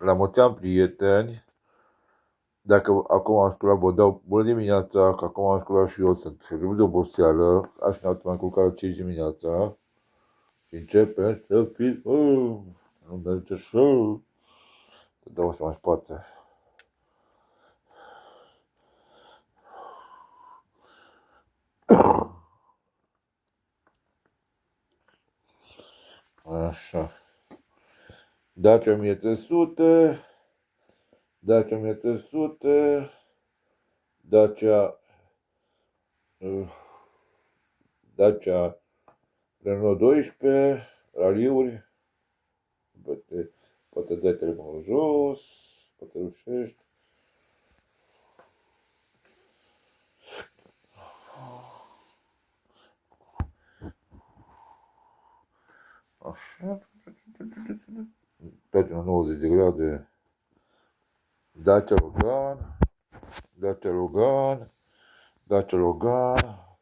La mulți ani, prieteni. Dacă acum am sculat, vă dau bună dimineața, că acum am sculat și eu, sunt rupt de oboseală, așa ne-am culcat la 5 dimineața și începe să filmăm. Nu merge așa. Te dau așa mai spate. Așa. Dacia 1300, Dacia 1300, Dacia, Dacia Renault 12, raliuri, poate dai telefonul jos, poate reușești. Așa. Trece la 90 de grade. Dacia Logan, Dacia Logan, Dacia Logan,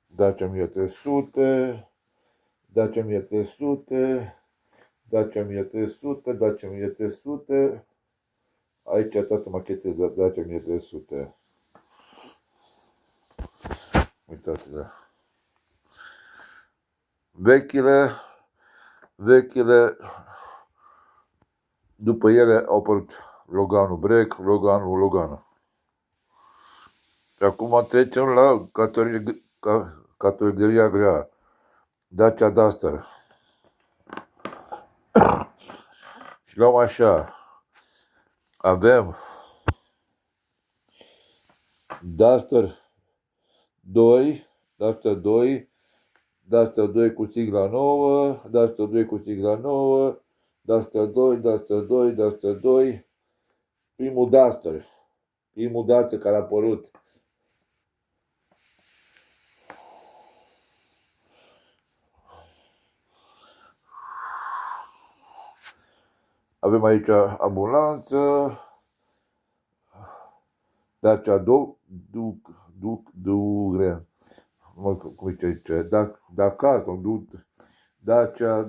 Dacia 1300, Dacia 1300, Dacia 1300, Dacia 1300. Aici toate machetele de Dacia 1300. Uitați-le. Vechile, după ele au apărut Loganul Break, Loganul. Și acum trecem la categoria grea. Dacia Duster. Și luăm așa. Avem Duster 2, Duster 2 cu sigla nouă, Duster 2 cu sigla nouă, Duster 2, primul Duster care a apărut. Avem aici ambulanță, Dacia Dugre, cum zice aici, Dakar, Dacia,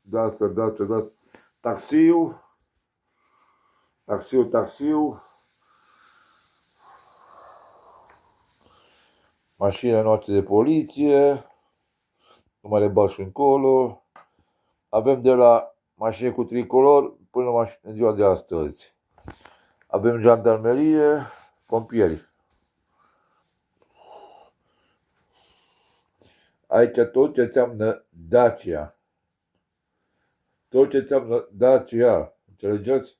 Duster, taxiu, mașina noastră de poliție, nu mai le bag și încolo. Avem de la mașini cu tricolor până în ziua de astăzi. Avem jandarmerie, pompieri. Aici tot ce înseamnă Dacia. Înțelegeți?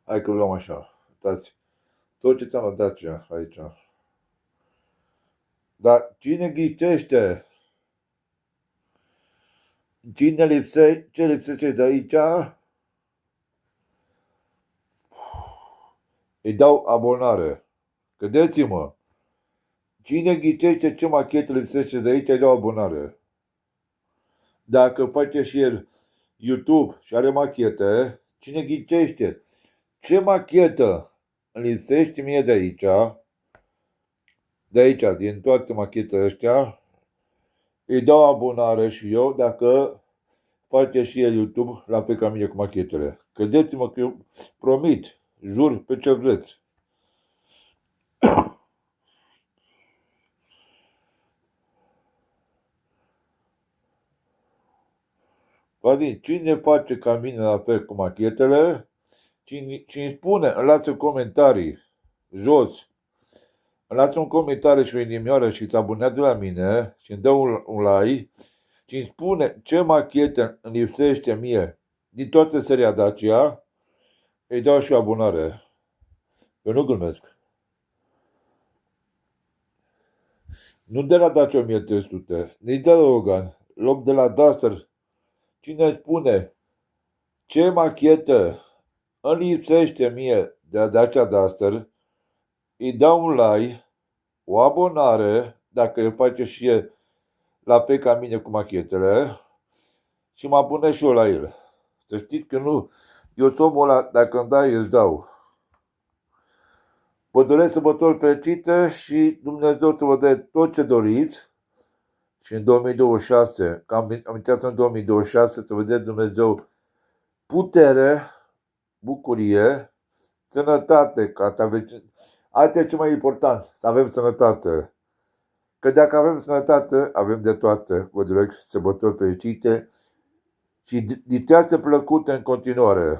Hai că luăm așa. Uitați. Tot ce înseamnă Dacia aici. Dar cine ghicește? Ce lipsește de aici? Îi dau abonare. Credeți-mă. Cine ghicește ce machetă lipsește de aici, îi dau abonare. Dacă face și el YouTube și are machete, cine ghicește ce machetă îmi lipsește mie de aici, din toate machetele astea, îi dau abonare și eu dacă face și el YouTube la fel ca mine cu machetele. Credeți-mă că eu promit, jur pe ce vreți. Vadin, cine face ca mine la fel cu machetele, cine spune, îmi lasă comentarii jos, îmi lasă un comentariu și o inimioară și se abonează la mine și îmi dă un like, cine spune ce machete îmi lipsește mie din toată seria Dacia, îi dau și o abonare. Eu nu glumesc. Nu de la Dacia 1300, nici de la Logan, loc de la Duster. Cine spune ce machetă îmi lipsește mie de la Dacia Duster, îi dau un like, o abonare, dacă îl face și el la fel ca mine cu machetele, și mă abonez și eu la el. Să știți că nu, eu sunt omul ăla, dacă îmi dai, îți dau. Vă doresc sărbători fericite și Dumnezeu să vă dea tot ce doriți și în 2026, că am intrat în 2026, să vedeți Dumnezeu putere, bucurie, sănătate, asta e cel mai important, să avem sănătate. Că dacă avem sănătate, avem de toate. Vă doresc sărbători fericite și ditează plăcute în continuare.